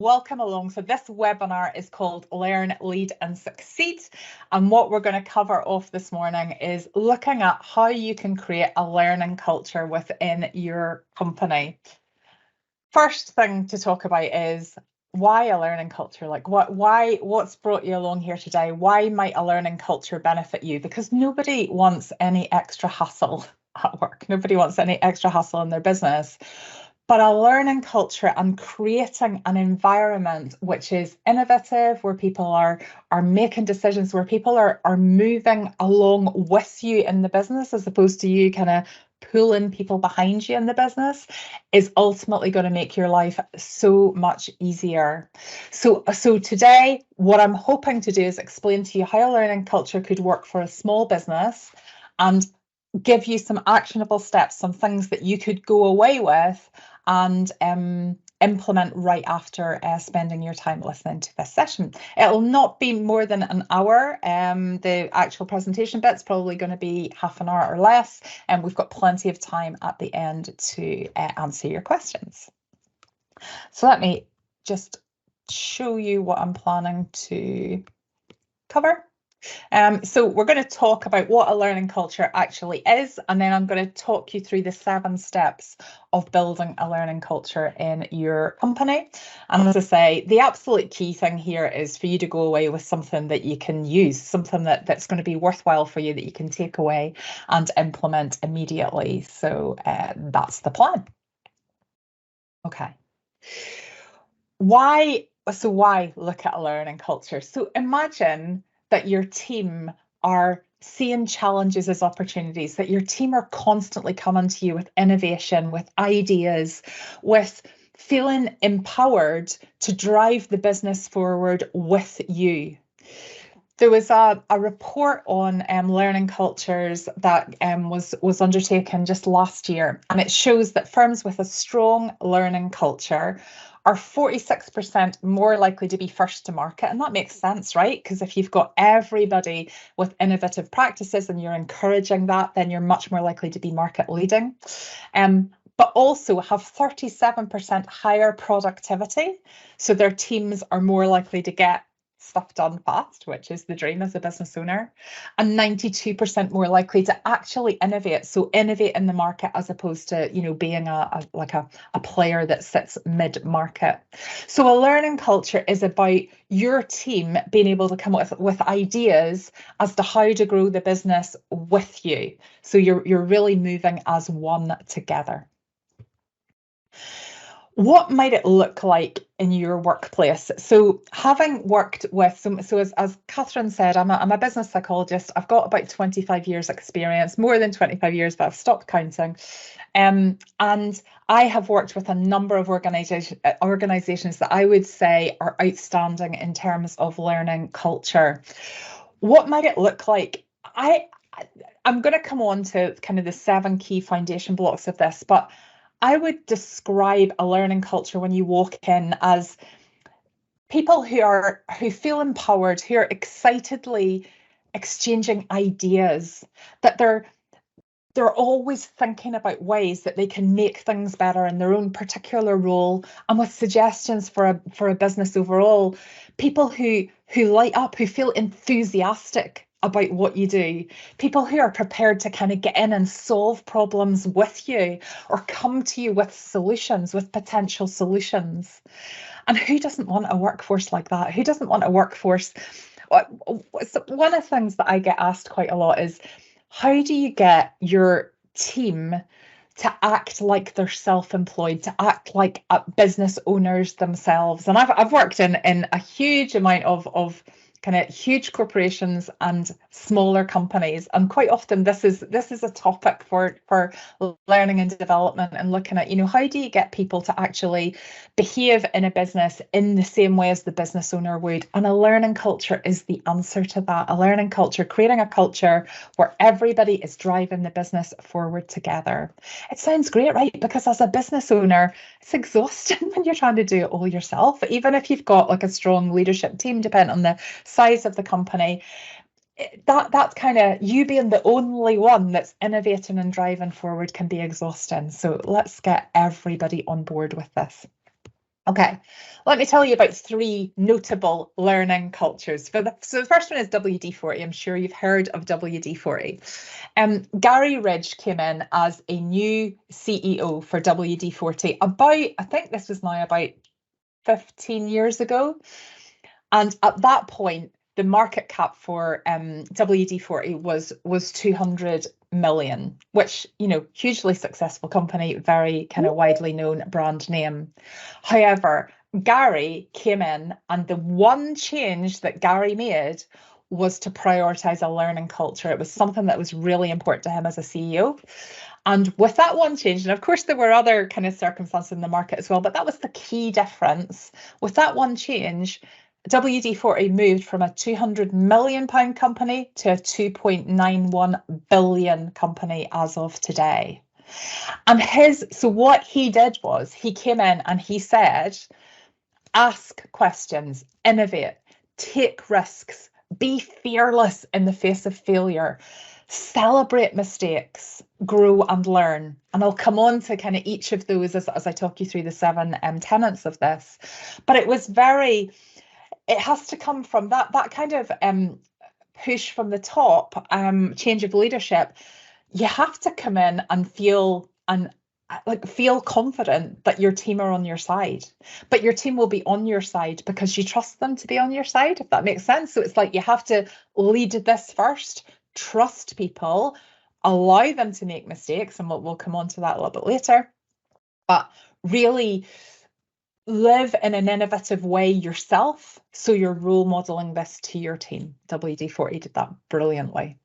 Welcome along. So this webinar is called Learn, Lead and Succeed. And what we're going to cover off this morning is looking at how you can create a learning culture within your company. First thing to talk about is why a learning culture? Like what's brought you along here today? Why might a learning culture benefit you? Because nobody wants any extra hassle at work. Nobody wants any extra hassle in their business. But a learning culture and creating an environment which is innovative, where people are making decisions, where people are moving along with you in the business, as opposed to you kind of pulling people behind you in the business, is ultimately going to make your life so much easier. So today, what I'm hoping to do is explain to you how a learning culture could work for a small business and give you some actionable steps, some things that you could go away with and implement right after spending your time listening to this session. It'll not be more than an hour. The actual presentation bit's probably going to be half an hour or less, and we've got plenty of time at the end to answer your questions. So let me just show you what I'm planning to cover. So we're going to talk about what a learning culture actually is, and then I'm going to talk you through the 7 steps of building a learning culture in your company. And as I say, the absolute key thing here is for you to go away with something that you can use, something that's going to be worthwhile for you, that you can take away and implement immediately. So that's the plan. Okay. Why look at a learning culture? So imagine that your team are seeing challenges as opportunities, that your team are constantly coming to you with innovation, with ideas, with feeling empowered to drive the business forward with you. There was a report on learning cultures that was undertaken just last year, and it shows that firms with a strong learning culture are 46% more likely to be first to market. And that makes sense, right? Because if you've got everybody with innovative practices and you're encouraging that, then you're much more likely to be market leading. But also have 37% higher productivity. So their teams are more likely to get stuff done fast, which is the dream as a business owner, and 92% more likely to actually innovate. So innovate in the market as opposed to, being a player that sits mid-market. So a learning culture is about your team being able to come up with ideas as to how to grow the business with you. So you're really moving as one together. What might it look like in your workplace? So having worked with, so as Catherine said, I'm a business psychologist. I've got about 25 years experience, more than 25 years, but I've stopped counting. And I have worked with a number of organizations that I would say are outstanding in terms of learning culture. What might it look like? I'm going to come on to kind of the 7 key foundation blocks of this, but I would describe a learning culture when you walk in as people who feel empowered, who are excitedly exchanging ideas, that they're always thinking about ways that they can make things better in their own particular role, and with suggestions for a business overall. People who light up, who feel enthusiastic about what you do, people who are prepared to kind of get in and solve problems with you, or come to you with solutions, with potential solutions. And who doesn't want a workforce like that? Who doesn't want a workforce? One of the things that I get asked quite a lot is, how do you get your team to act like they're self-employed, to act like business owners themselves? And I've worked in a huge amount of kind of huge corporations and smaller companies, and quite often this is a topic for learning and development, and looking at, how do you get people to actually behave in a business in the same way as the business owner would? And a learning culture is the answer to that. A learning culture, creating a culture where everybody is driving the business forward together. It sounds great, right? Because as a business owner, it's exhausting when you're trying to do it all yourself. Even if you've got like a strong leadership team, depending on the size of the company, that's kind of, you being the only one that's innovating and driving forward can be exhausting. So let's get everybody on board with this. Okay, let me tell you about three notable learning cultures. So the first one is WD-40. I'm sure you've heard of WD-40. Gary Ridge came in as a new CEO for WD-40 I think this was now about 15 years ago. And at that point, the market cap for WD-40 was 200 million, which, hugely successful company, very kind of widely known brand name. However, Gary came in, and the one change that Gary made was to prioritize a learning culture. It was something that was really important to him as a CEO. And with that one change, and of course there were other kind of circumstances in the market as well, but that was the key difference. With that one change, WD-40 moved from a £200 million company to a 2.91 billion company as of today. And so what he did was he came in and he said, ask questions, innovate, take risks, be fearless in the face of failure, celebrate mistakes, grow and learn. And I'll come on to kind of each of those as I talk you through the 7 tenets of this. But it has to come from that kind of push from the top, change of leadership. You have to come in and feel confident that your team are on your side, but your team will be on your side because you trust them to be on your side, if that makes sense. So it's like you have to lead this first, trust people, allow them to make mistakes, and we'll come on to that a little bit later, but really live in an innovative way yourself, so you're role modeling this to your team. WD-40 did that brilliantly.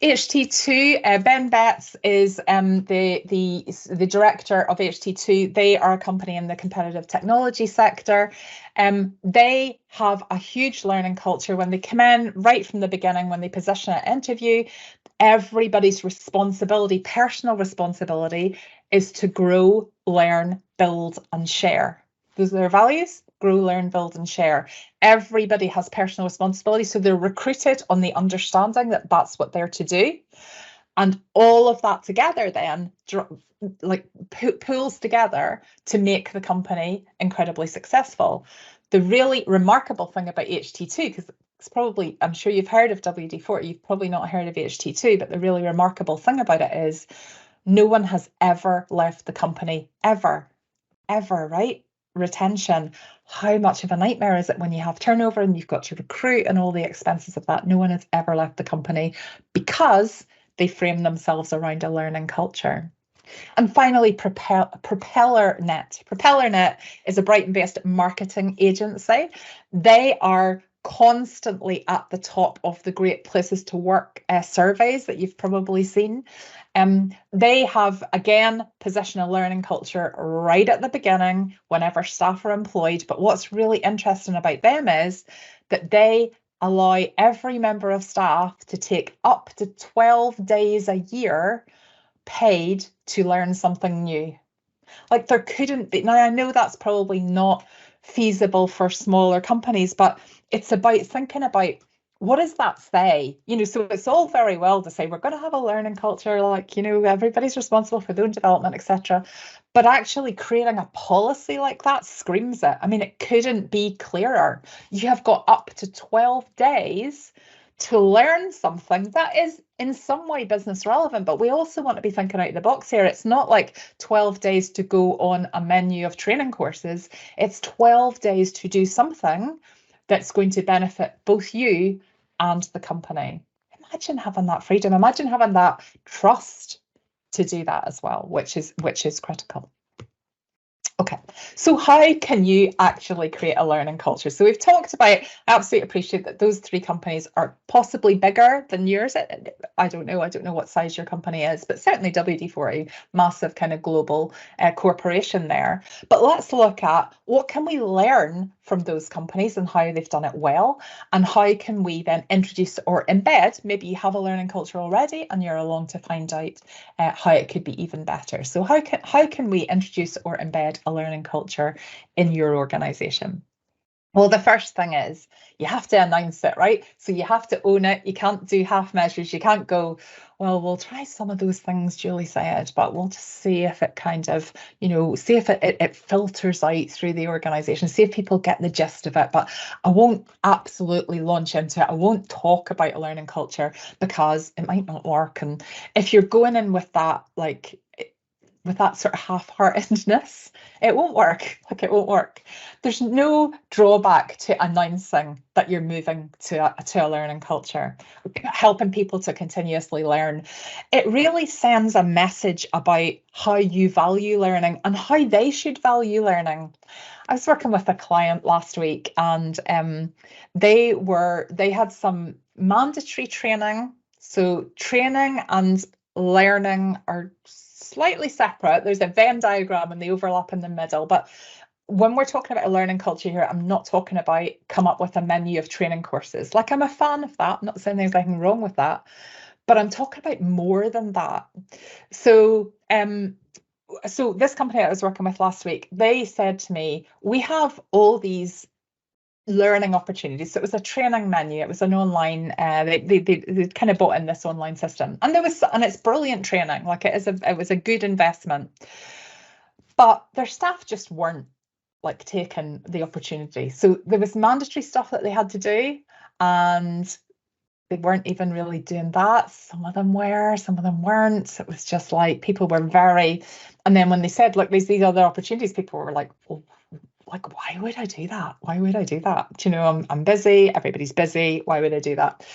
HT2, Ben Betts is the director of HT2. They are a company in the competitive technology sector. They have a huge learning culture. When they come in, right from the beginning, when they position an interview, everybody's responsibility, personal responsibility, is to grow, learn, build, and share. Those are their values: grow, learn, build, and share. Everybody has personal responsibility, so they're recruited on the understanding that that's what they're to do. And all of that together then pulls together to make the company incredibly successful. The really remarkable thing about HT2, because I'm sure you've heard of WD-40, you've probably not heard of HT2, but the really remarkable thing about it is no one has ever left the company, ever, right? Retention, how much of a nightmare is it when you have turnover and you've got to recruit and all the expenses of that? No one has ever left the company because they frame themselves around a learning culture. And finally, PropellerNet. PropellerNet is a Brighton-based marketing agency. They are constantly at the top of the Great Places to Work surveys that you've probably seen. They have, again, positioned a learning culture right at the beginning whenever staff are employed. But what's really interesting about them is that they allow every member of staff to take up to 12 days a year paid to learn something new. Like, there couldn't be, now I know that's probably not feasible for smaller companies, but it's about thinking about, what does that say? So it's all very well to say we're going to have a learning culture, like, everybody's responsible for their own development, etc. But actually creating a policy like that screams it. I mean, it couldn't be clearer. You have got up to 12 days to learn something that is in some way business relevant, but we also want to be thinking out of the box here. It's not like 12 days to go on a menu of training courses. It's 12 days to do something that's going to benefit both you and the company. Imagine having that freedom. Imagine having that trust to do that as well, which is critical. Okay, so how can you actually create a learning culture? So we've talked about, I absolutely appreciate that those three companies are possibly bigger than yours. I don't know what size your company is, but certainly WD-40, massive kind of global corporation there. But let's look at what can we learn from those companies and how they've done it well, and how can we then introduce or embed, maybe you have a learning culture already and you're along to find out how it could be even better. So how can we introduce or embed a learning culture in your organization? Well, the first thing is you have to announce it, right? So you have to own it. You can't do half measures. You can't go, well, we'll try some of those things Julie said, but we'll just see if it kind of, see if it filters out through the organization, see if people get the gist of it. But I won't absolutely launch into it. I won't talk about a learning culture because it might not work. And if you're going in with that, like, with that sort of half-heartedness, it won't work. Like, it won't work. There's no drawback to announcing that you're moving to a learning culture, helping people to continuously learn. It really sends a message about how you value learning and how they should value learning. I was working with a client last week, and they had some mandatory training. So training and learning are slightly separate. There's a Venn diagram and they overlap in the middle. But when we're talking about a learning culture here, I'm not talking about come up with a menu of training courses. Like, I'm a fan of that. I'm not saying there's anything wrong with that, but I'm talking about more than that. So, so this company I was working with last week, they said to me, we have all these learning opportunities. So it was a training menu. It was an online. They kind of bought in this online system, and it's brilliant training. Like, it was a good investment, but their staff just weren't like taking the opportunity. So there was mandatory stuff that they had to do, and they weren't even really doing that. Some of them were, some of them weren't. It was just like people were very. And then when they said, look, there's these other opportunities, people were like, well, like, why would I do that? Why would I do that? Do you know, I'm busy, everybody's busy. Why would I do that?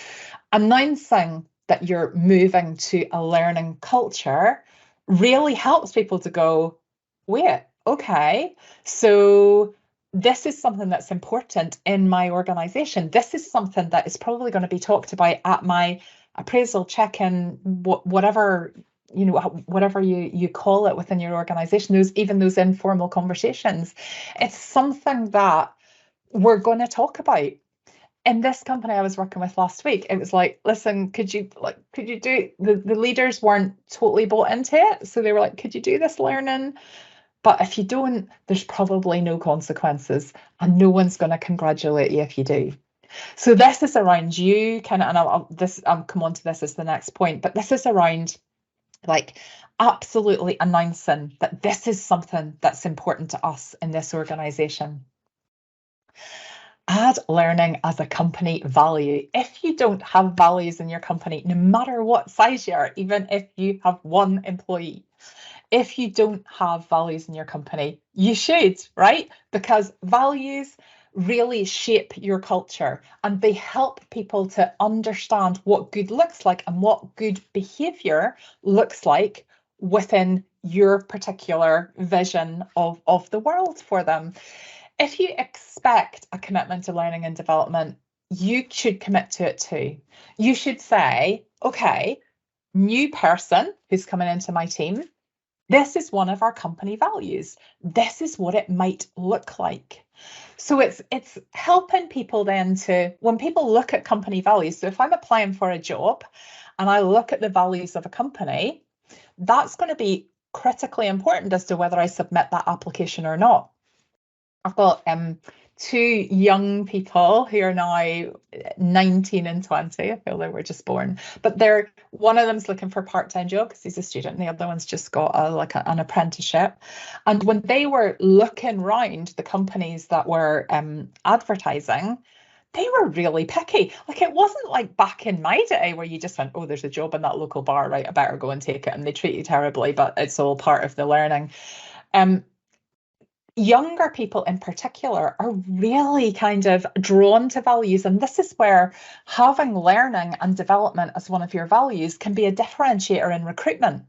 Announcing that you're moving to a learning culture really helps people to go, wait, okay, so this is something that's important in my organization. This is something that is probably going to be talked about at my appraisal check-in, whatever whatever you call it within your organization, those informal conversations. It's something that we're going to talk about. In this company I was working with last week, it was like, listen, could you do, the leaders weren't totally bought into it, so they were like, could you do this learning? But if you don't, there's probably no consequences, and no one's going to congratulate you if you do. So this is around you kind of, and I'll come on to this as the next point, but this is around, like, absolutely announcing that this is something that's important to us in this organization. Add learning as a company value. If you don't have values in your company, no matter what size you are, even if you have one employee, if you don't have values in your company, you should, right? Because values really shape your culture, and they help people to understand what good looks like and what good behavior looks like within your particular vision of the world for them. If you expect a commitment to learning and development, you should commit to it too. You should say, okay, new person who's coming into my team, this is one of our company values. This is what it might look like. So it's helping people then to, when people look at company values, so if I'm applying for a job and I look at the values of a company, that's going to be critically important as to whether I submit that application or not. I've got two young people who are now 19 and 20. I feel they were just born, but one of them's looking for a part-time job because he's a student, and the other one's just got an apprenticeship. And when they were looking round the companies that were advertising, they were really picky. Like, it wasn't like back in my day where you just went, oh, there's a job in that local bar, right, I better go and take it, and they treat you terribly, but it's all part of the learning. Younger people in particular are really kind of drawn to values, and this is where having learning and development as one of your values can be a differentiator in recruitment.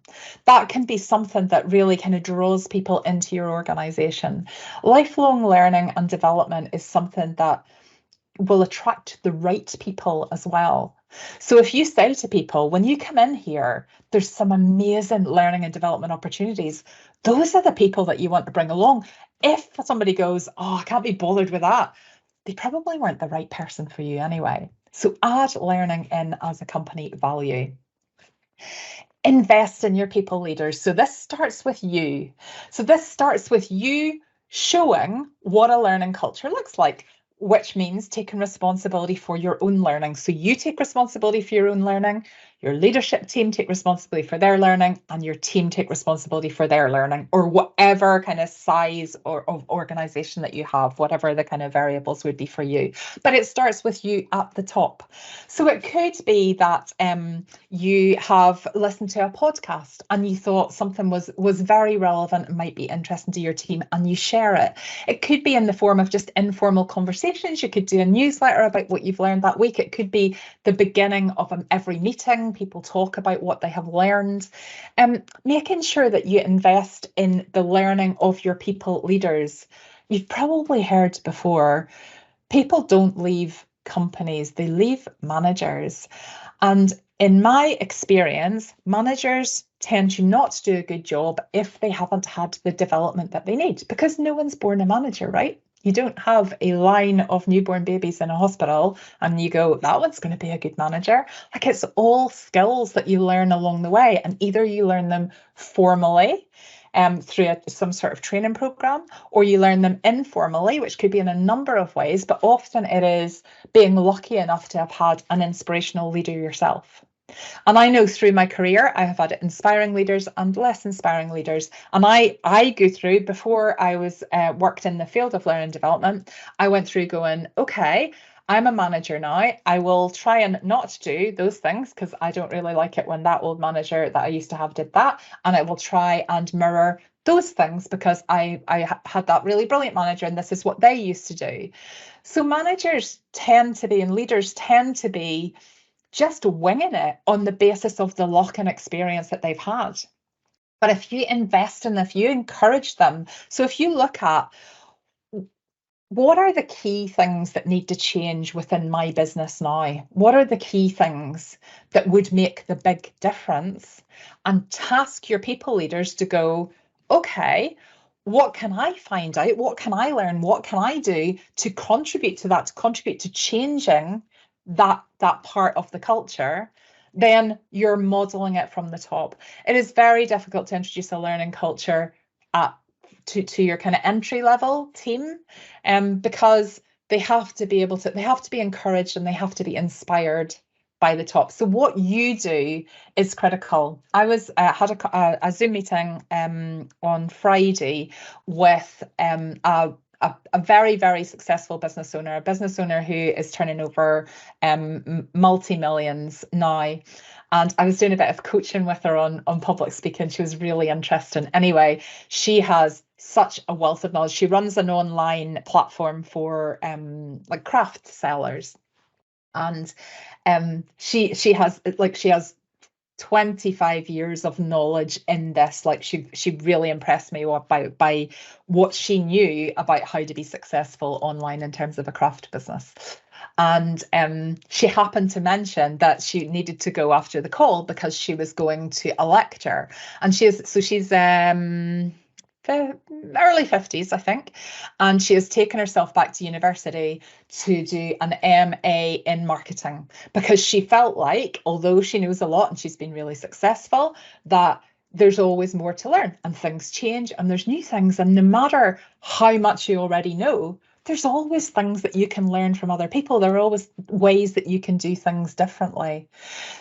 That can be something that really kind of draws people into your organization. Lifelong learning and development is something that will attract the right people as well. So if you say to people, when you come in here, there's some amazing learning and development opportunities, those are the people that you want to bring along. If somebody goes, oh, I can't be bothered with that, they probably weren't the right person for you anyway. So add learning in as a company value. Invest in your people leaders. So this starts with you. So this starts with you showing what a learning culture looks like. which means taking responsibility for your own learning. So you take responsibility for your own learning, your leadership team take responsibility for their learning, and your team take responsibility for their learning, or whatever kind of size or of organization that you have, whatever the kind of variables would be for you. But it starts with you at the top. So it could be that you have listened to a podcast and you thought something was very relevant and might be interesting to your team, and you share it. It could be in the form of just informal conversations. You could do a newsletter about what you've learned that week. It could be the beginning of every meeting. People talk about what they have learned. Making sure that you invest in the learning of your people leaders. You've probably heard before, people don't leave companies, they leave managers. And in my experience, managers tend to not do a good job if they haven't had the development that they need, because no one's born a manager, right? You don't have a line of newborn babies in a hospital and you go, that one's going to be a good manager. Like, it's all skills that you learn along the way, and either you learn them formally through some sort of training program, or you learn them informally, which could be in a number of ways, but often it is being lucky enough to have had an inspirational leader yourself. And I know through my career, I have had inspiring leaders and less inspiring leaders. And I go through, before I was worked in the field of learning and development, I went through going, okay, I'm a manager now. I will try and not do those things because I don't really like it when that old manager that I used to have did that. And I will try and mirror those things because I had that really brilliant manager and this is what they used to do. So managers tend to be, and leaders tend to be, just winging it on the basis of the luck and experience that they've had. But if you invest in them, if you encourage them, so if you look at what are the key things that need to change within my business now? What are the key things that would make the big difference? And task your people leaders to go, okay, what can I find out? What can I learn? What can I do to contribute to that, to contribute to changing that part of the culture? Then you're modeling it from the top. It is very difficult to introduce a learning culture to your kind of entry level team, because they have to be encouraged and they have to be inspired by the top. So what you do is critical. I was had a Zoom meeting on Friday with a very, very successful business owner, who is turning over multi-millions now. And I was doing a bit of coaching with her on public speaking. She was really interesting. Anyway, she has such a wealth of knowledge. She runs an online platform for like craft sellers. And she has 25 years of knowledge in this. Like, she really impressed me by what she knew about how to be successful online in terms of a craft business. And she happened to mention that she needed to go after the call because she was going to a lecture, and she's the early 50s, I think, and she has taken herself back to university to do an MA in marketing because she felt like, although she knows a lot and she's been really successful, that there's always more to learn and things change and there's new things, and no matter how much you already know, there's always things that you can learn from other people. There are always ways that you can do things differently.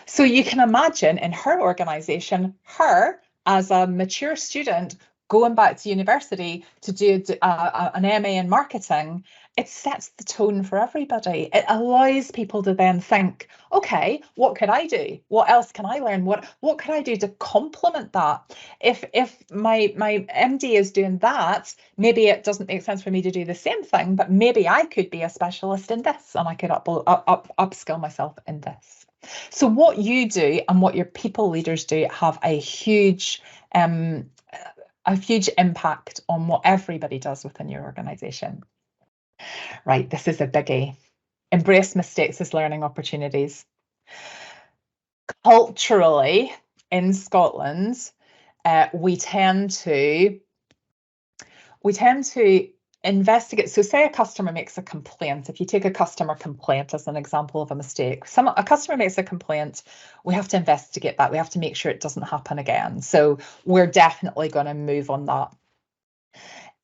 So you can imagine in her organization, her as a mature student going back to university to do an MA in marketing, it sets the tone for everybody. It allows people to then think, okay, what could I do? What else can I learn? What could I do to complement that? If my MD is doing that, maybe it doesn't make sense for me to do the same thing, but maybe I could be a specialist in this and I could upskill myself in this. So what you do and what your people leaders do have a huge impact on what everybody does within your organization. Right, this is a biggie. Embrace mistakes as learning opportunities. Culturally, in Scotland, we tend to investigate. So say a customer makes a complaint. If you take a customer complaint as an example of a mistake, a customer makes a complaint, we have to investigate that. We have to make sure it doesn't happen again. So we're definitely going to move on that.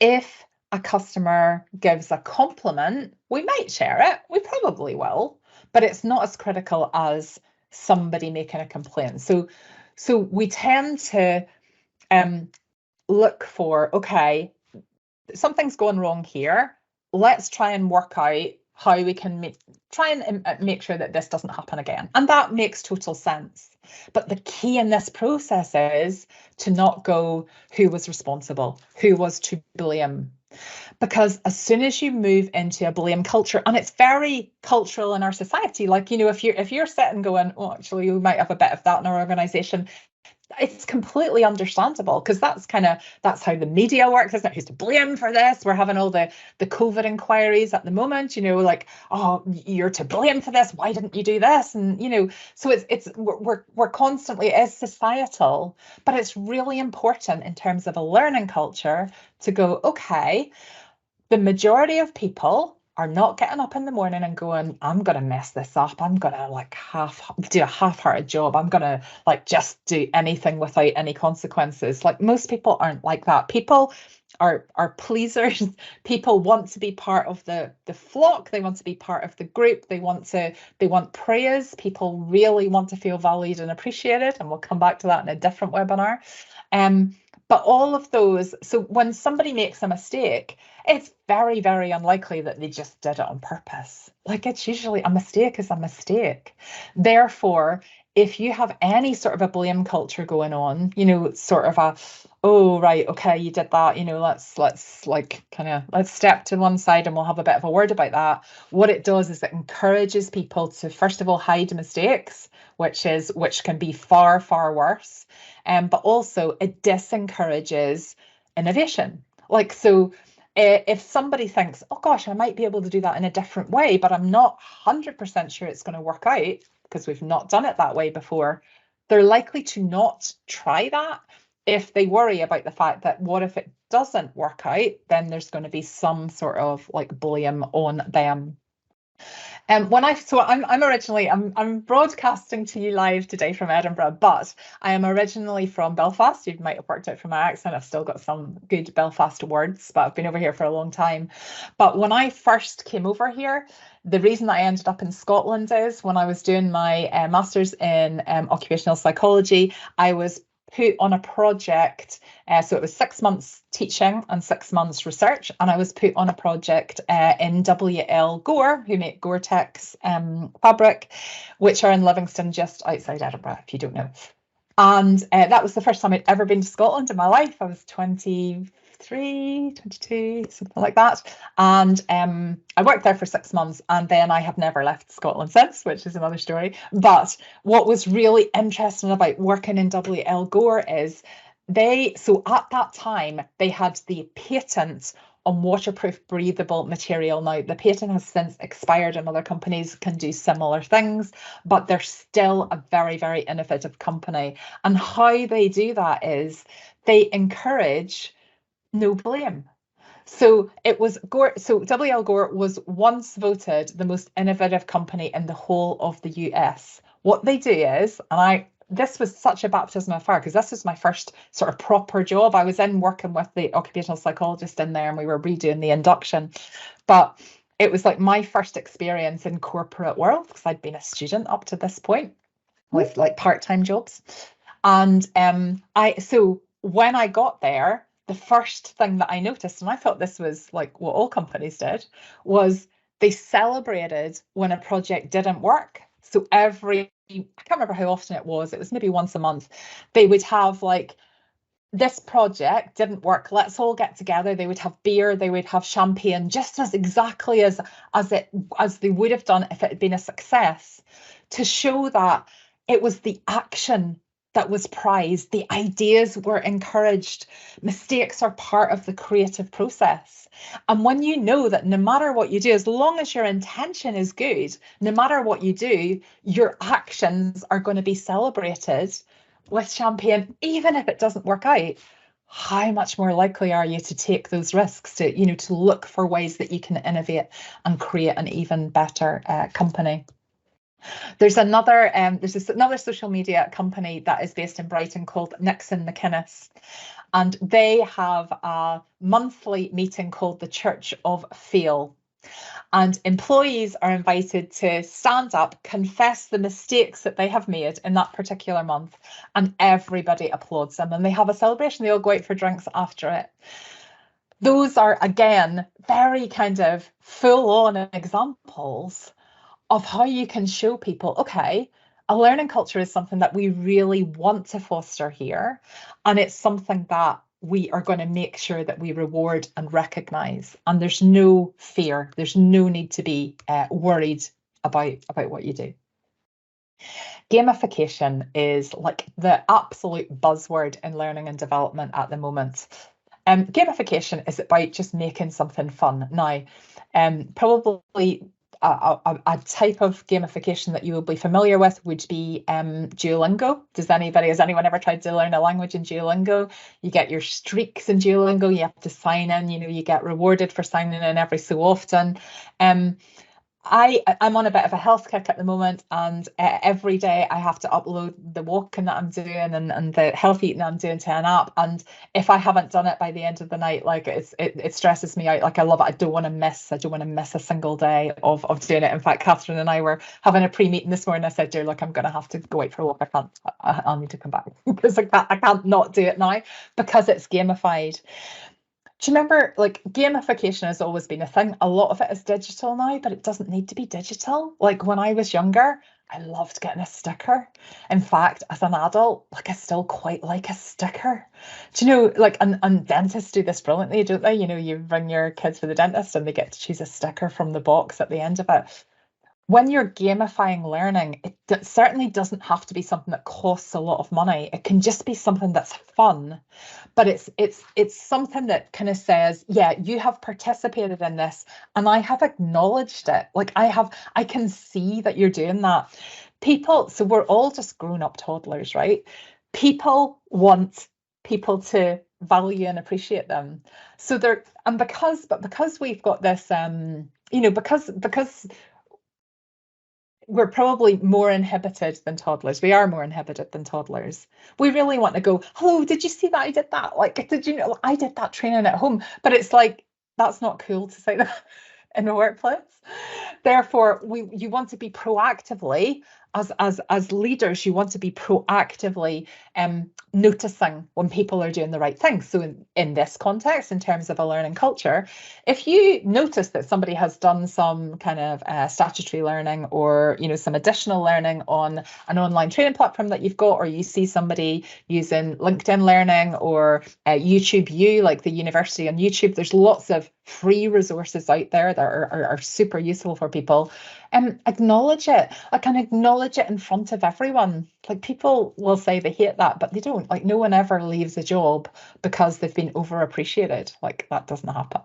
If a customer gives a compliment, we might share it. We probably will, but it's not as critical as somebody making a complaint. So we tend to look for, okay, something's going wrong here. Let's try and work out how we can try and make sure that this doesn't happen again. And that makes total sense. But the key in this process is to not go, who was responsible, who was to blame. Because as soon as you move into a blame culture, and it's very cultural in our society, like, if you're sitting going, oh, actually, we might have a bit of that in our organization, it's completely understandable, because that's how the media works, isn't it? Who's to blame for this? We're having all the COVID inquiries at the moment, like, oh, you're to blame for this. Why didn't you do this? And so we're constantly, it is societal, but it's really important in terms of a learning culture to go, okay, the majority of people are not getting up in the morning and going, I'm going to mess this up. I'm going to do a half-hearted job. I'm going to just do anything without any consequences. Like, most people aren't like that. People are pleasers. People want to be part of the flock. They want to be part of the group. They want praise. People really want to feel valued and appreciated. And we'll come back to that in a different webinar. But all of those, so when somebody makes a mistake, it's very, very unlikely that they just did it on purpose. Like, it's usually a mistake is a mistake. Therefore, if you have any sort of a blame culture going on, sort of a, oh, right, okay, you did that, let's step to one side and we'll have a bit of a word about that. What it does is it encourages people to, first of all, hide mistakes, which can be far, far worse. But also it disencourages innovation. Like, so if somebody thinks, oh gosh, I might be able to do that in a different way, but I'm not 100% sure it's going to work out because we've not done it that way before, they're likely to not try that if they worry about the fact that what if it doesn't work out, then there's going to be some sort of blame on them. I'm broadcasting to you live today from Edinburgh, but I am originally from Belfast. You might have worked out from my accent. I've still got some good Belfast words, but I've been over here for a long time. But when I first came over here, the reason I ended up in Scotland is when I was doing my master's in occupational psychology, I was put on a project. So it was 6 months teaching and 6 months research. And I was put on a project in W.L. Gore, who make Gore-Tex fabric, which are in Livingston, just outside Edinburgh, if you don't know. And that was the first time I'd ever been to Scotland in my life. I was 23, 22, something like that. And I worked there for 6 months, and then I have never left Scotland since, which is another story. But what was really interesting about working in W.L. Gore is so at that time, they had the patent on waterproof breathable material. Now, the patent has since expired and other companies can do similar things, but they're still a very, very innovative company. And how they do that is they encourage no blame. So it was Gore. So W.L. Gore was once voted the most innovative company in the whole of the US. What they do is, this was such a baptism of fire because this was my first sort of proper job. I was in working with the occupational psychologist in there, and we were redoing the induction. But it was like my first experience in corporate world because I'd been a student up to this point with part-time jobs. And so when I got there, the first thing that I noticed, and I thought this was what all companies did, was they celebrated when a project didn't work. So I can't remember how often it was maybe once a month, they would have this project didn't work, let's all get together. They would have beer, they would have champagne, just as exactly as they would have done if it had been a success, to show that it was the action that was prized, the ideas were encouraged. Mistakes are part of the creative process. And when you know that no matter what you do, as long as your intention is good, no matter what you do, your actions are going to be celebrated with champagne, even if it doesn't work out, how much more likely are you to take those risks, to look for ways that you can innovate and create an even better company? There's another social media company that is based in Brighton called Nixon McInnes. and they have a monthly meeting called the Church of Feel. And employees are invited to stand up, confess the mistakes that they have made in that particular month, and everybody applauds them. And they have a celebration. They all go out for drinks after it. Those are, again, very kind of full-on examples of how you can show people, okay, a learning culture is something that we really want to foster here, and it's something that we are going to make sure that we reward and recognize. And there's no fear, there's no need to be worried about what you do. Gamification is like the absolute buzzword in learning and development at the moment. Gamification is about just making something fun. Now, probably a type of gamification that you will be familiar with would be Duolingo. Has anyone ever tried to learn a language in Duolingo? You get your streaks in Duolingo, you have to sign in, you get rewarded for signing in every so often. I'm on a bit of a health kick at the moment, and every day I have to upload the walking that I'm doing and the health eating that I'm doing to an app. And if I haven't done it by the end of the night, like it stresses me out. Like, I love it. I don't want to miss a single day of doing it. In fact, Catherine and I were having a pre-meeting this morning. I said to her, look, I'm going to have to go out for a walk. I'll need to come back because I can't not do it now because it's gamified. Do you remember, like, gamification has always been a thing. A lot of it is digital now, but it doesn't need to be digital. Like, when I was younger, I loved getting a sticker. In fact, as an adult, like, I still quite like a sticker. Do you know, like, and dentists do this brilliantly, don't they? You bring your kids for the dentist and they get to choose a sticker from the box at the end of it. When you're gamifying learning, it certainly doesn't have to be something that costs a lot of money. It can just be something that's fun, but it's something that kind of says, yeah, you have participated in this and I have acknowledged it. Like, I can see that you're doing that. So we're all just grown-up toddlers, right? People want people to value and appreciate them. So because we've got this, because we're probably more inhibited than toddlers. We are more inhibited than toddlers. We really want to go, hello, did you see that I did that? Like, did you know I did that training at home? But it's like, that's not cool to say that in the workplace. Therefore, you want to be proactively, as leaders, you want to be proactively noticing when people are doing the right thing. So in this context, in terms of a learning culture, if you notice that somebody has done some kind of statutory learning or some additional learning on an online training platform that you've got, or you see somebody using LinkedIn Learning or YouTube U, like the university on YouTube, there's lots of free resources out there that are super useful for people. Acknowledge it. I can acknowledge it in front of everyone. Like, people will say they hate that, but they don't. Like, no one ever leaves a job because they've been overappreciated. Like, that doesn't happen.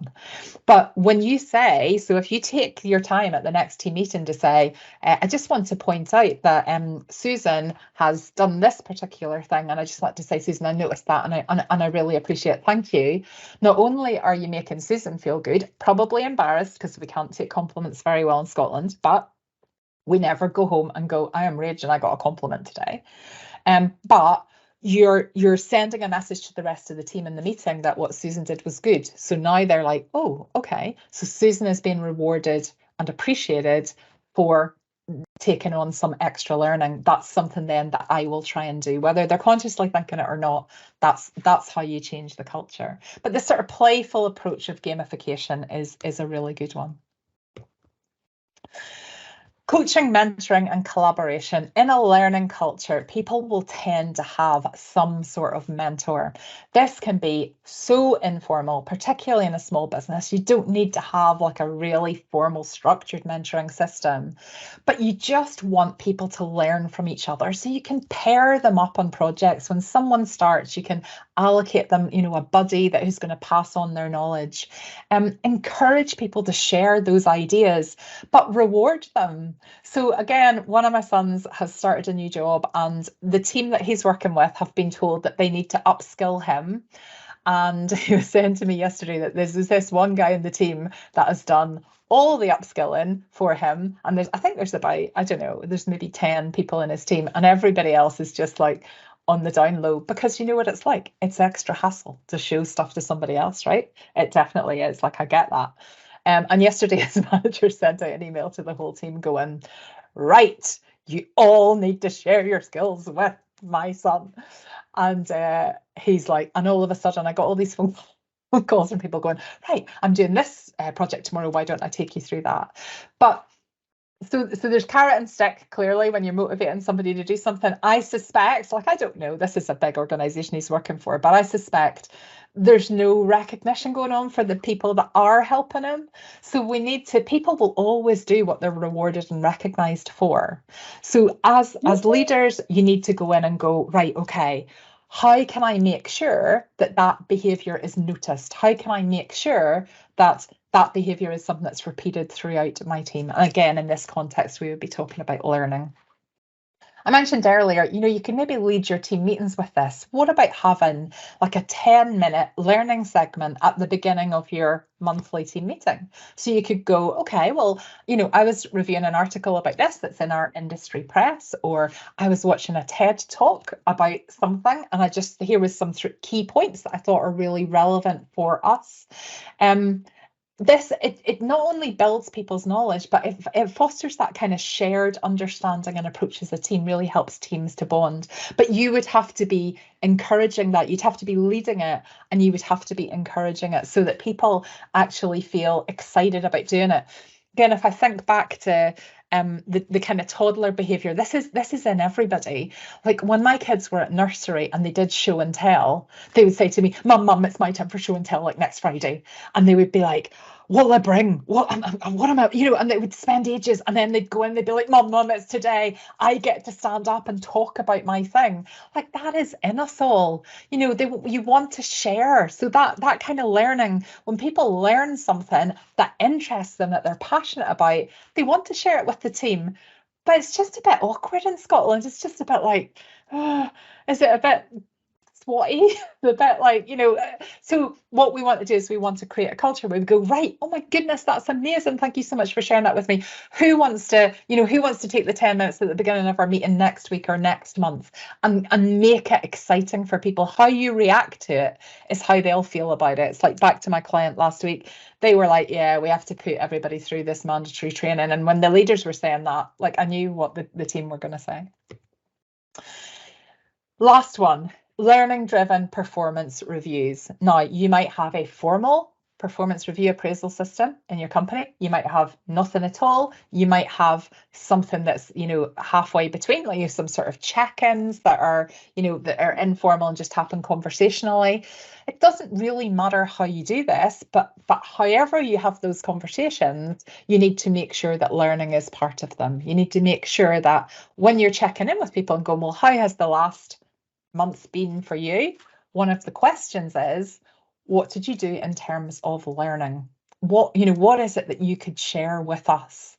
But when you say, so if you take your time at the next team meeting to say, I just want to point out that Susan has done this particular thing, and I just want to say, Susan, I noticed that, and I really appreciate it. Thank you. Not only are you making Susan feel good, probably embarrassed because we can't take compliments very well in Scotland, but we never go home and go, I am raging, I got a compliment today. But you're sending a message to the rest of the team in the meeting that what Susan did was good. So now they're like, oh, okay. So Susan is being rewarded and appreciated for taking on some extra learning. That's something then that I will try and do, whether they're consciously thinking it or not. That's how you change the culture. But this sort of playful approach of gamification is a really good one. Coaching, mentoring, and collaboration. In a learning culture, people will tend to have some sort of mentor. This can be so informal, particularly in a small business. You don't need to have like a really formal, structured mentoring system, but you just want people to learn from each other. So you can pair them up on projects. When someone starts, you can allocate them, a buddy who's going to pass on their knowledge. Encourage people to share those ideas, but reward them. So again, one of my sons has started a new job, and the team that he's working with have been told that they need to upskill him. And he was saying to me yesterday that there's this one guy in the team that has done all the upskilling for him. And there's about, I don't know, there's maybe 10 people in his team, and everybody else is just like, on the down low, because you know what it's like. It's extra hassle to show stuff to somebody else, right? It definitely is. Like, I get that. And yesterday, his manager sent out an email to the whole team going, right, you all need to share your skills with my son. And he's like, and all of a sudden I got all these phone calls from people going, right, I'm doing this project tomorrow. Why don't I take you through that? But so there's carrot and stick, clearly, when you're motivating somebody to do something. I suspect, like, I don't know, this is a big organization he's working for, but I suspect there's no recognition going on for the people that are helping him. So we need to, people will always do what they're rewarded and recognized for. So as leaders, you need to go in and go, right, okay, how can I make sure that that behavior is noticed? How can I make sure that that behavior is something that's repeated throughout my team? And again, in this context, we would be talking about learning. I mentioned earlier, you can maybe lead your team meetings with this. What about having like a 10-minute learning segment at the beginning of your monthly team meeting? So you could go, okay, well, I was reviewing an article about this that's in our industry press, or I was watching a TED talk about something, and here was some key points that I thought are really relevant for us. It not only builds people's knowledge, but it fosters that kind of shared understanding and approach as a team, really helps teams to bond. But you would have to be encouraging that. You'd have to be leading it, and you would have to be encouraging it so that people actually feel excited about doing it. Again, if I think back to the kind of toddler behavior, this is in everybody. Like, when my kids were at nursery and they did show and tell, they would say to me, Mum, it's my time for show and tell, like next Friday. And they would be like, what'll I bring? What am I, and they would spend ages, and then they'd go in, they'd be like, Mum, it's today. I get to stand up and talk about my thing. Like, that is in us all. You want to share. So that kind of learning, when people learn something that interests them, that they're passionate about, they want to share it with the team. But it's just a bit awkward in Scotland. It's just a bit like, is it a bit swatty? A bit like, so what we want to do is we want to create a culture where we go, right, oh my goodness, that's amazing. Thank you so much for sharing that with me. Who wants to take the 10 minutes at the beginning of our meeting next week or next month and make it exciting for people? How you react to it is how they'll feel about it. It's like, back to my client last week, they were like, yeah, we have to put everybody through this mandatory training. And when the leaders were saying that, like, I knew what the team were going to say. Last one, learning-driven performance reviews. Now, you might have a formal performance review appraisal system in your company. You might have nothing at all. You might have something that's, halfway between, like some sort of check-ins that are, that are informal and just happen conversationally. It doesn't really matter how you do this, but however you have those conversations, you need to make sure that learning is part of them. You need to make sure that when you're checking in with people and going, well, how has the last month been for you? One of the questions is, what did you do in terms of learning? What is it that you could share with us?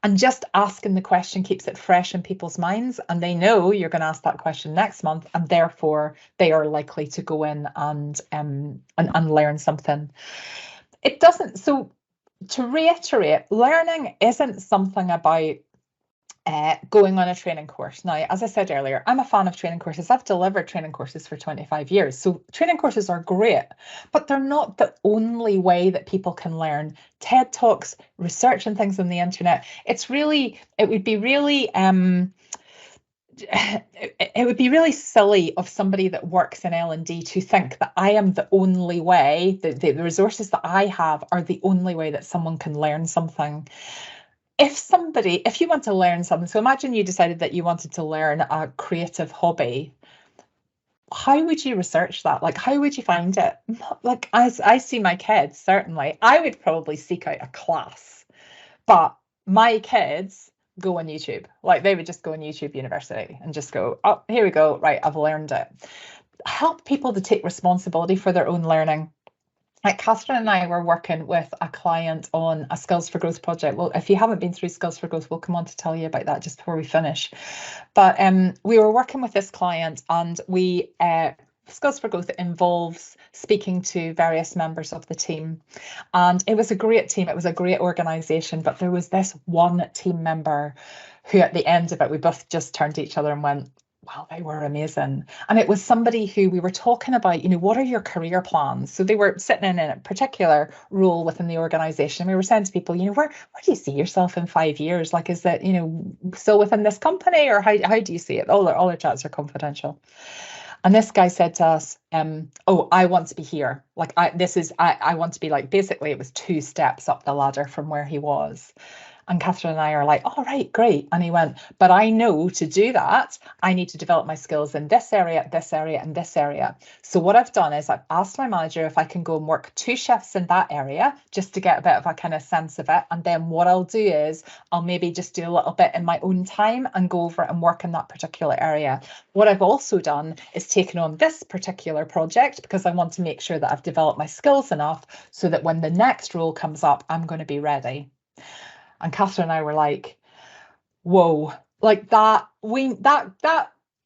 And just asking the question keeps it fresh in people's minds, and they know you're going to ask that question next month, and therefore they are likely to go in and learn something. It doesn't. So to reiterate, learning isn't something about going on a training course. Now, as I said earlier, I'm a fan of training courses. I've delivered training courses for 25 years. So training courses are great, but they're not the only way that people can learn. TED Talks, research and things on the internet, it would be really silly of somebody that works in L&D to think that I am the only way, the resources that I have are the only way that someone can learn something. If you want to learn something, so imagine you decided that you wanted to learn a creative hobby. How would you research that? Like, how would you find it? Like, as I see my kids, certainly, I would probably seek out a class, but my kids go on YouTube. Like, they would just go on YouTube University and just go, oh, here we go, right, I've learned it. Help people to take responsibility for their own learning. Like, Catherine and I were working with a client on a Skills for Growth project. Well, if you haven't been through Skills for Growth, we'll come on to tell you about that just before we finish. But we were working with this client, and Skills for Growth involves speaking to various members of the team. And it was a great team. It was a great organisation. But there was this one team member who, at the end of it, we both just turned to each other and went, Wow, they were amazing. And it was somebody who we were talking about, what are your career plans? So they were sitting in a particular role within the organization. We were saying to people, where do you see yourself in 5 years? Like, is that, still within this company, or how do you see it? All our chats are confidential. And this guy said to us, oh, I want to be here. Like, I want to be like, basically it was 2 steps up the ladder from where he was. And Catherine and I are like, all right, great. And he went, but I know to do that, I need to develop my skills in this area, this area, and this area. So what I've done is I've asked my manager if I can go and work 2 shifts in that area just to get a bit of a kind of sense of it. And then what I'll do is I'll maybe just do a little bit in my own time and go over and work in that particular area. What I've also done is taken on this particular project because I want to make sure that I've developed my skills enough so that when the next role comes up, I'm going to be ready. And Catherine and I were like, whoa, like that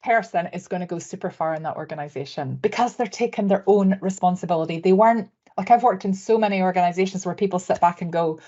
person is going to go super far in that organization because they're taking their own responsibility. They weren't, like, I've worked in so many organizations where people sit back and go,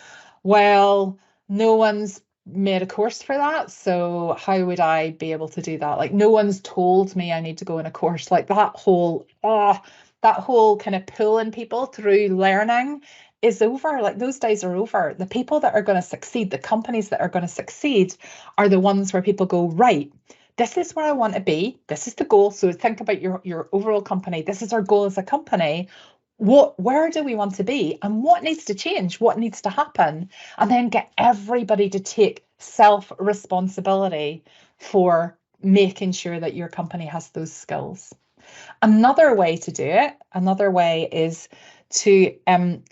well, no one's made a course for that, so how would I be able to do that? Like, no one's told me I need to go in a course. Like that whole kind of pulling people through learning is over. Like, those days are over. The people that are going to succeed, the companies that are going to succeed, are the ones where people go, right, this is where I want to be. This is the goal. So think about your overall company. This is our goal as a company. Where do we want to be? And what needs to change? What needs to happen? And then get everybody to take self-responsibility for making sure that your company has those skills. Another way to do it, another way is to,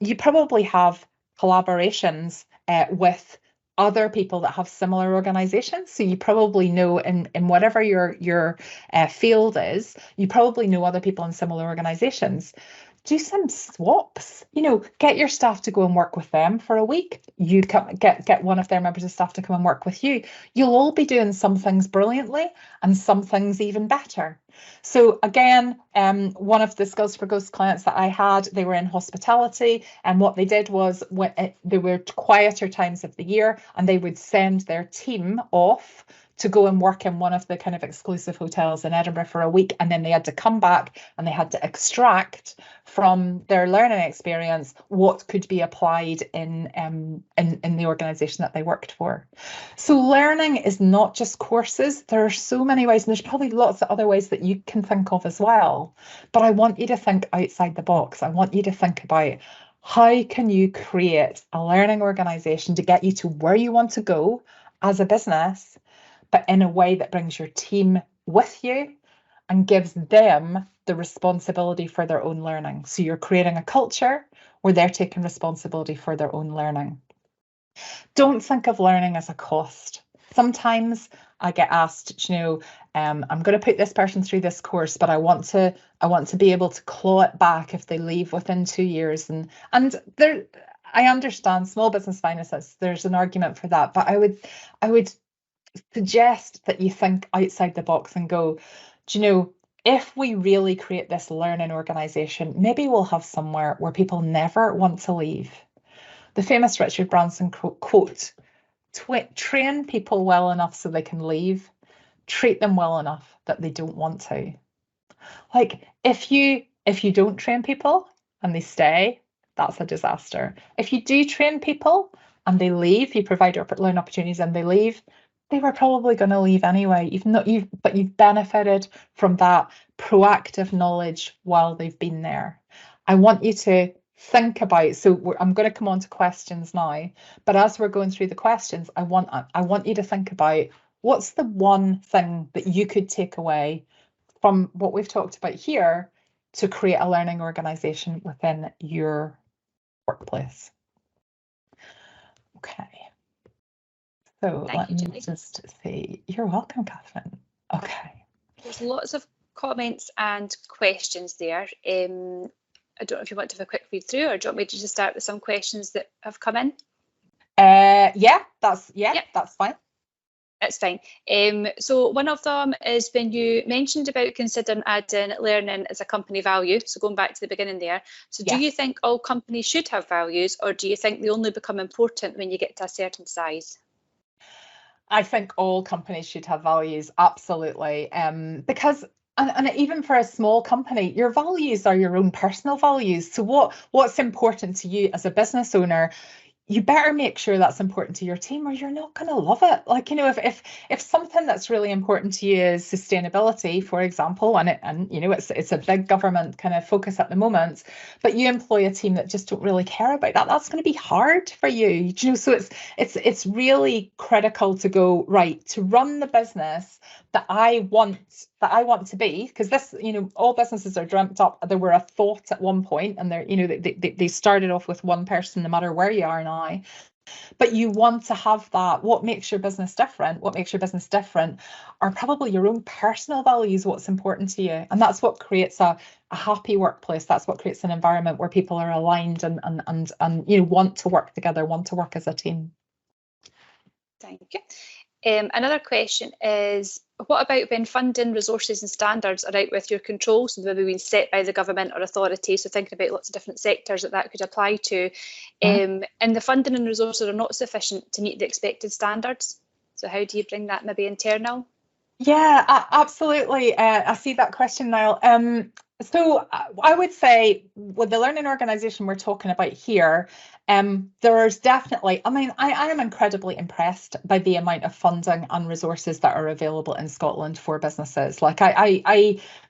you probably have collaborations with other people that have similar organizations. So you probably know in whatever your field is, you probably know other people in similar organizations. Do some swaps, get your staff to go and work with them for a week. You get one of their members of staff to come and work with you. You'll all be doing some things brilliantly and some things even better. So again, one of the Skills for Ghosts clients that I had, they were in hospitality, and what they did was there were quieter times of the year, and they would send their team off to go and work in one of the kind of exclusive hotels in Edinburgh for a week, and then they had to come back and they had to extract from their learning experience what could be applied in the organisation that they worked for. So learning is not just courses. There are so many ways, and there's probably lots of other ways that you can think of as well. But I want you to think outside the box. I want you to think about, how can you create a learning organisation to get you to where you want to go as a business, but in a way that brings your team with you and gives them the responsibility for their own learning. So you're creating a culture where they're taking responsibility for their own learning. Don't think of learning as a cost. Sometimes I get asked, I'm going to put this person through this course, but I want to be able to claw it back if they leave within 2 years. And there, I understand small business finances. There's an argument for that, but I would suggest that you think outside the box and go, if we really create this learning organisation, maybe we'll have somewhere where people never want to leave. The famous Richard Branson quote, train people well enough so they can leave, treat them well enough that they don't want to. Like, if you don't train people and they stay, that's a disaster. If you do train people and they leave, you provide learning opportunities and they leave, they were probably going to leave anyway, but you've benefited from that proactive knowledge while they've been there. I want you to think about, I'm going to come on to questions now, but as we're going through the questions, I want you to think about, what's the one thing that you could take away from what we've talked about here to create a learning organisation within your workplace. Okay. So let me just say, you're welcome, Catherine. Okay. There's lots of comments and questions there. I don't know if you want to have a quick read through, or do you want me to just start with some questions that have come in? Yeah, that's fine. That's fine. So one of them is when you mentioned about considering adding learning as a company value. So going back to the beginning there. So do you think all companies should have values, or do you think they only become important when you get to a certain size? I think all companies should have values, absolutely. Because and even for a small company, your values are your own personal values. So what's important to you as a business owner, you better make sure that's important to your team or you're not going to love it. Like, if something that's really important to you is sustainability, for example, and it's a big government kind of focus at the moment, but you employ a team that just don't really care about that, that's going to be hard for you. So it's really critical to go, right, to run the business that I want to be, because this, all businesses are dreamt up. There were a thought at one point, and they started off with one person, no matter where you are now. But you want to have that. What makes your business different? What makes your business different are probably your own personal values, what's important to you. And that's what creates a happy workplace. That's what creates an environment where people are aligned and want to work together, want to work as a team. Thank you. Another question is, what about when funding, resources and standards are out with your control, so maybe being set by the government or authority, so thinking about lots of different sectors that could apply to, and the funding and resources are not sufficient to meet the expected standards? So how do you bring that maybe internal? Yeah, absolutely. I see that question, Niall. So I would say with the learning organisation we're talking about here, there's definitely, I am incredibly impressed by the amount of funding and resources that are available in Scotland for businesses. Like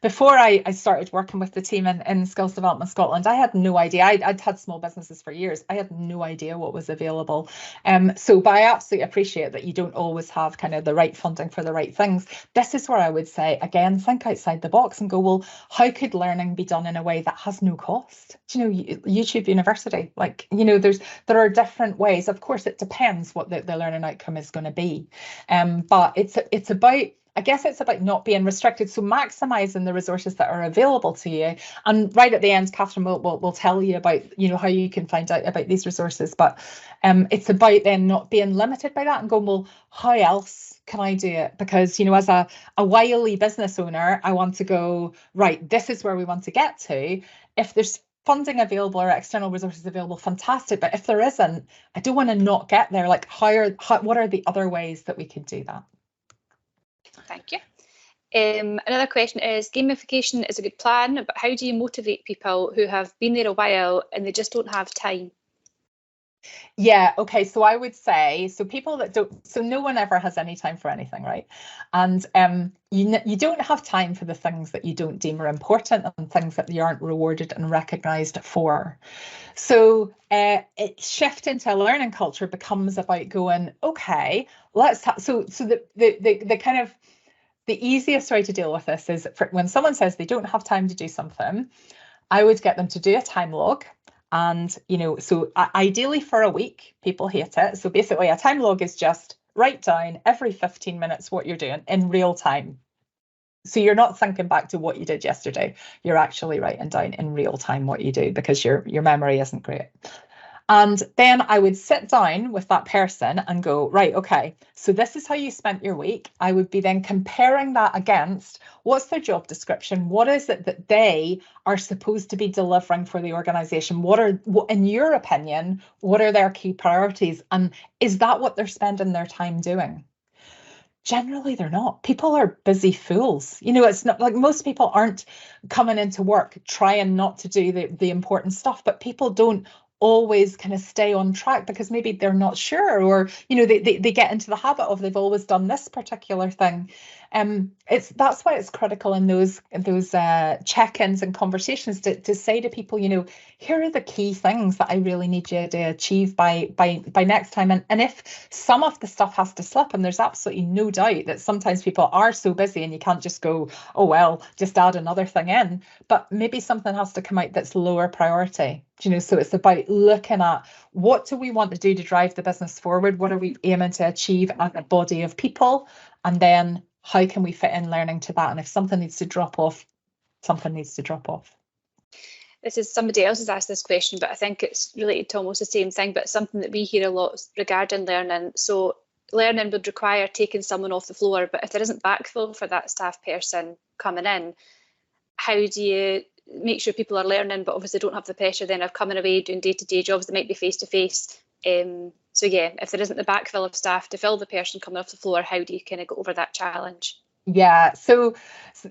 before I started working with the team in Skills Development Scotland, I had no idea. I'd had small businesses for years. I had no idea what was available. But I absolutely appreciate that you don't always have kind of the right funding for the right things. This is where I would say, again, think outside the box and go, well, how could learning be done in a way that has no cost? YouTube University, there are different ways. Of course, it depends what the learning outcome is going to be. But it's about, I guess it's about not being restricted, so maximising the resources that are available to you. And right at the end, Catherine will tell you about how you can find out about these resources. But it's about then not being limited by that and going, well, how else can I do it? Because as a wily business owner, I want to go, right, this is where we want to get to. If there's funding available or external resources available, fantastic. But if there isn't, I don't want to not get there. Like, what are the other ways that we could do that? Thank you. Another question is, gamification is a good plan, but how do you motivate people who have been there a while and they just don't have time? Yeah, okay, so I would say, people that don't, so no one ever has any time for anything, right? And you don't have time for the things that you don't deem are important and things that you aren't rewarded and recognised for. So shifting to a learning culture becomes about going, okay, let's have, so the kind of the easiest way to deal with this is when someone says they don't have time to do something, I would get them to do a time log. And, so ideally for a week, people hate it. So basically a time log is just write down every 15 minutes what you're doing in real time. So you're not thinking back to what you did yesterday. You're actually writing down in real time what you do, because your memory isn't great. And then I would sit down with that person and go, right, okay, so this is how you spent your week. I would be then comparing that against what's their job description? What is it that they are supposed to be delivering for the organisation? What, in your opinion, what are their key priorities? And is that what they're spending their time doing? Generally, they're not. People are busy fools. It's not like most people aren't coming into work trying not to do the important stuff, but people don't always kind of stay on track because maybe they're not sure, or they get into the habit of they've always done this particular thing. That's why it's critical in those check-ins and conversations to say to people, here are the key things that I really need you to achieve by next time. And if some of the stuff has to slip, and there's absolutely no doubt that sometimes people are so busy and you can't just go, oh well, just add another thing in, but maybe something has to come out that's lower priority. So it's about looking at what do we want to do to drive the business forward? What are we aiming to achieve as a body of people? And then how can we fit in learning to that? And if something needs to drop off, something needs to drop off. This is, somebody else has asked this question, but I think it's related to almost the same thing, but something that we hear a lot regarding learning. So learning would require taking someone off the floor, but if there isn't backfill for that staff person coming in, how do you make sure people are learning, but obviously don't have the pressure then of coming away doing day-to-day jobs that might be face-to-face? So So yeah, if there isn't the backfill of staff to fill the person coming off the floor, how do you kind of go over that challenge? Yeah, so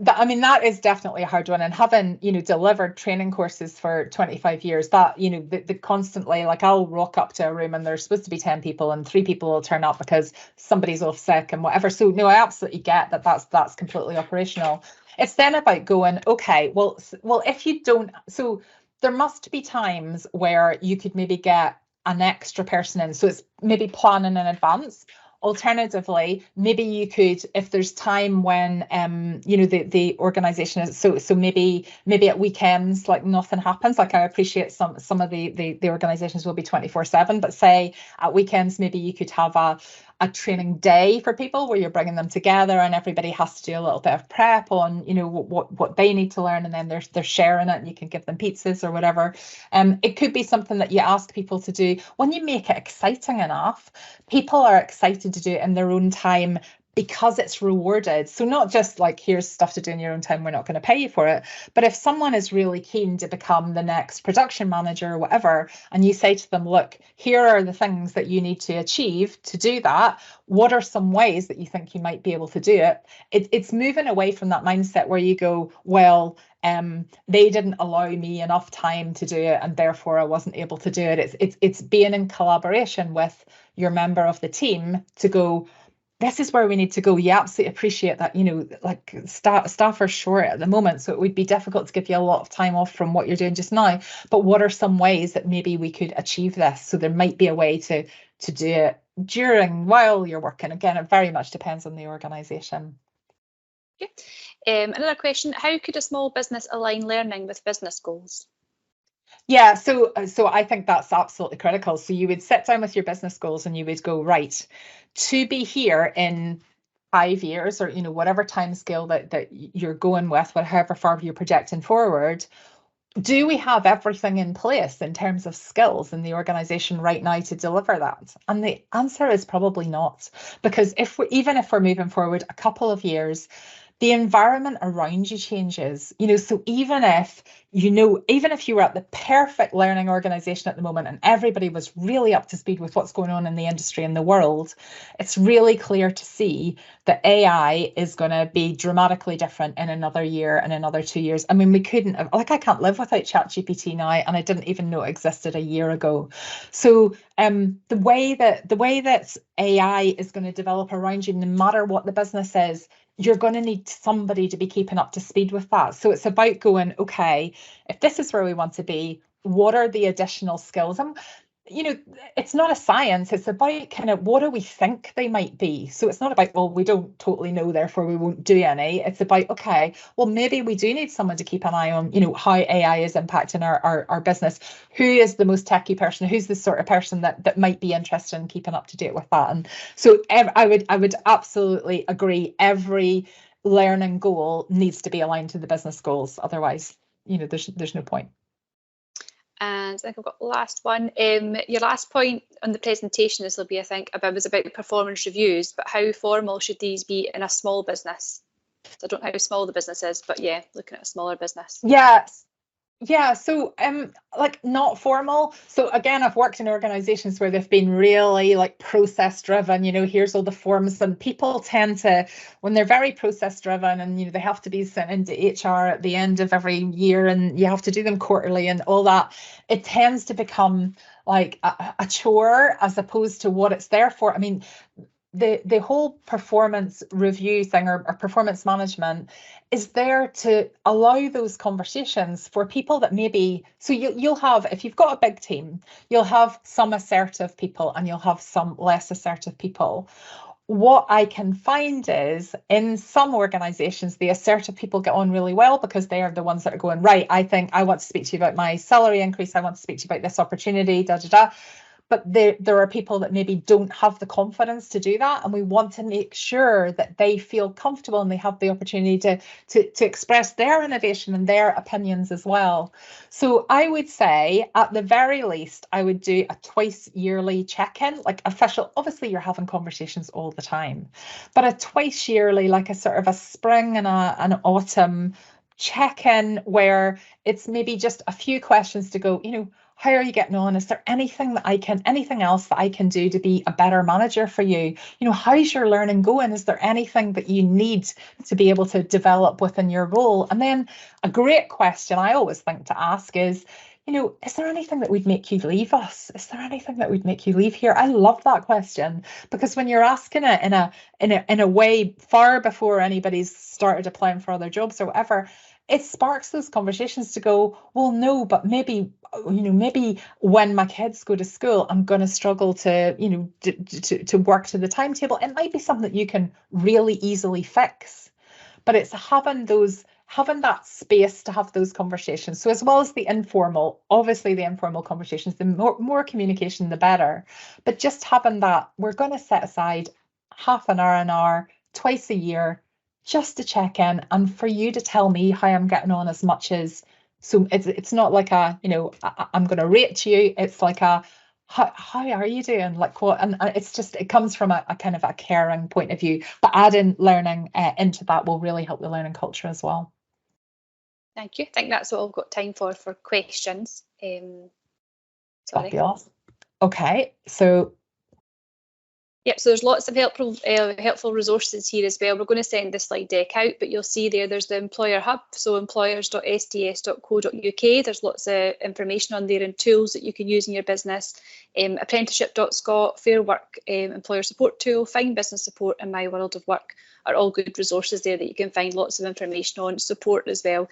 I mean, that is definitely a hard one. And having, delivered training courses for 25 years, that, the constantly, like, I'll rock up to a room and there's supposed to be 10 people and 3 people will turn up because somebody's off sick and whatever. So no, I absolutely get that that's completely operational. It's then about going, okay, well, if you don't, so there must be times where you could maybe get an extra person in. So it's maybe planning in advance. Alternatively, maybe you could, if there's time when the organization is so maybe at weekends, like, nothing happens. Like, I appreciate some of the organizations will be 24/7, but say at weekends maybe you could have a training day for people where you're bringing them together and everybody has to do a little bit of prep on what they need to learn, and then they're sharing it and you can give them pizzas or whatever. It could be something that you ask people to do. When you make it exciting enough, people are excited to do it in their own time because it's rewarded. So not just like, here's stuff to do in your own time, we're not going to pay you for it. But if someone is really keen to become the next production manager or whatever, and you say to them, look, here are the things that you need to achieve to do that, what are some ways that you think you might be able to do it? It's moving away from that mindset where you go, well, they didn't allow me enough time to do it and therefore I wasn't able to do it. It's being in collaboration with your member of the team to go, this is where we need to go. You absolutely appreciate that, like, staff are short at the moment, so it would be difficult to give you a lot of time off from what you're doing just now. But what are some ways that maybe we could achieve this? So there might be a way to do it while you're working. Again, it very much depends on the organisation. Okay. Another question, how could a small business align learning with business goals? Yeah, so I think that's absolutely critical. So you would sit down with your business goals and you would go, right, to be here in 5 years, or whatever time scale that you're going with, however far you're projecting forward, do we have everything in place in terms of skills in the organization right now to deliver that? And the answer is probably not, because even if we're moving forward a couple of years, the environment around you changes. So even if you were at the perfect learning organization at the moment and everybody was really up to speed with what's going on in the industry and the world, it's really clear to see that AI is going to be dramatically different in another year and another 2 years. I mean, we couldn't have, like, I can't live without ChatGPT now, and I didn't even know it existed a year ago. So the way that AI is going to develop around you, no matter what the business is, you're going to need somebody to be keeping up to speed with that. So it's about going, okay, if this is where we want to be, what are the additional skills? And it's not a science. It's about kind of, what do we think they might be? So it's not about, well, we don't totally know, therefore we won't do any. It's about, okay, well, maybe we do need someone to keep an eye on, how AI is impacting our business. Who is the most techie person? Who's the sort of person that might be interested in keeping up to date with that? And so I would absolutely agree. Every learning goal needs to be aligned to the business goals. Otherwise, there's no point. And I think I've got the last one. Your last point on the presentation, this will be, I think, was about performance reviews, but how formal should these be in a small business? So I don't know how small the business is, but yeah, looking at a smaller business. Yeah, so like, not formal. So again, I've worked in organizations where they've been really like process driven, here's all the forms, and people tend to, when they're very process driven and they have to be sent into HR at the end of every year and you have to do them quarterly and all that, it tends to become like a chore as opposed to what it's there for. I mean, the whole performance review thing, or performance management, is there to allow those conversations for people that maybe, so you'll have, if you've got a big team, you'll have some assertive people and you'll have some less assertive people. What I can find is, in some organizations, the assertive people get on really well because they are the ones that are going, right, I think I want to speak to you about my salary increase, I want to speak to you about this opportunity, da da da. But there are people that maybe don't have the confidence to do that, and we want to make sure that they feel comfortable and they have the opportunity to express their innovation and their opinions as well. So I would say, at the very least, I would do a twice yearly check-in, like official. Obviously, you're having conversations all the time, but a twice yearly, like a sort of a spring and an autumn check-in, where it's maybe just a few questions to go, How are you getting on? Is there anything else that I can do to be a better manager for you? How's your learning going? Is there anything that you need to be able to develop within your role? And then a great question I always think to ask is, is there anything that would make you leave us? Is there anything that would make you leave here? I love that question, because when you're asking it in a way far before anybody's started applying for other jobs or whatever, it sparks those conversations to go, well, no, but maybe when my kids go to school, I'm going to struggle to work to the timetable. It might be something that you can really easily fix, but it's having that space to have those conversations. So as well as the informal, obviously the informal conversations, the more communication, the better. But just having that, we're going to set aside half an hour, twice a year, just to check in and for you to tell me how I'm getting on, as much as, so it's not like I'm going to rate you. It's like how are you doing? Like what? And it's just, it comes from a kind of a caring point of view. But adding learning into that will really help the learning culture as well. Thank you. I think that's what I've got time for questions. Sorry. Fabulous. Okay, so. Yep, so there's lots of helpful resources here as well. We're going to send the slide deck out, but you'll see there's the Employer Hub, so employers.sts.co.uk. There's lots of information on there and tools that you can use in your business. Apprenticeship.scot, Fair Work, Employer Support Tool, Find Business Support, and My World of Work are all good resources there that you can find lots of information on, support as well,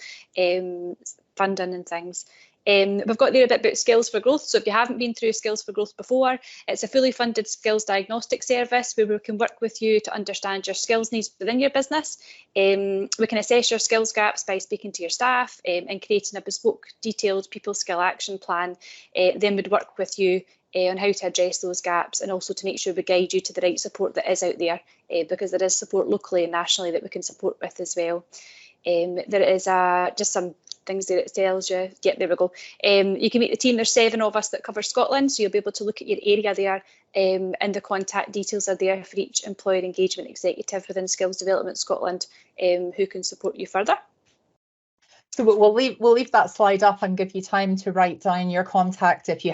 funding and things. We've got there a bit about Skills for Growth. So if you haven't been through Skills for Growth before, it's a fully funded skills diagnostic service where we can work with you to understand your skills needs within your business. We can assess your skills gaps by speaking to your staff and creating a bespoke, detailed people skill action plan. Then we'd work with you on how to address those gaps, and also to make sure we guide you to the right support that is out there, because there is support locally and nationally that we can support with as well. There is just some things there it tells you. Yep, there we go. You can meet the team. There's 7 of us that cover Scotland, so you'll be able to look at your area there, and the contact details are there for each employer engagement executive within Skills Development Scotland, who can support you further. So we'll leave that slide up and give you time to write down your contact if you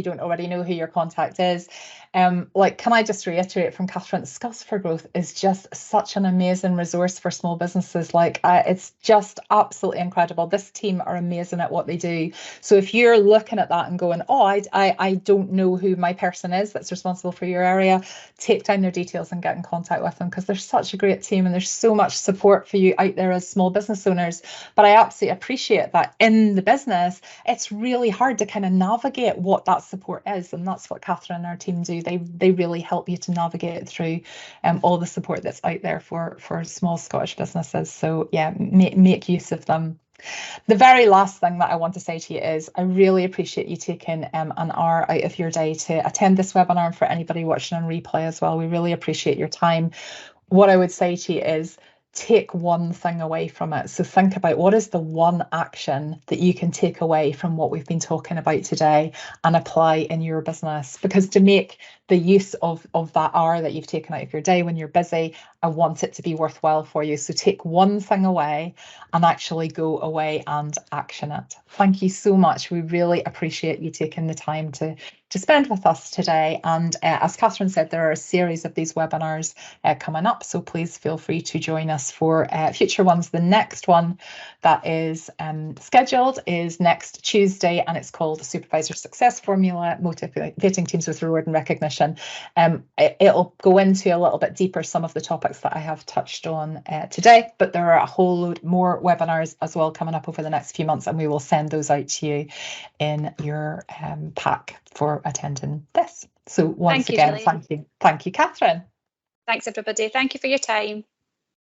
don't already know who your contact is. Can I just reiterate from Catherine, Skills for Growth is just such an amazing resource for small businesses. It's just absolutely incredible. This team are amazing at what they do. So if you're looking at that and going, oh, I don't know who my person is that's responsible for your area, take down their details and get in contact with them, because they're such a great team and there's so much support for you out there as small business owners. But I absolutely appreciate that in the business, it's really hard to kind of navigate what that support is, and that's what Catherine and our team do. They really help you to navigate through all the support that's out there for small Scottish businesses. So yeah, make use of them. The very last thing that I want to say to you is I really appreciate you taking an hour out of your day to attend this webinar, and for anybody watching on replay as well, we really appreciate your time. What I would say to you is, take one thing away from it. So think about, what is the one action that you can take away from what we've been talking about today and apply in your business? Because to make the use of that hour that you've taken out of your day when you're busy, I want it to be worthwhile for you. So take one thing away and actually go away and action it. Thank you so much. We really appreciate you taking the time to spend with us today. And as Catherine said, there are a series of these webinars coming up, so please feel free to join us for future ones. The next one that is scheduled is next Tuesday, and it's called Supervisor Success Formula, Motivating Teams with Reward and Recognition. It'll go into a little bit deeper some of the topics that I have touched on today, but there are a whole load more webinars as well coming up over the next few months, and we will send those out to you in your pack for attending this. So once again, thank you, Catherine. Thanks everybody. Thank you for your time.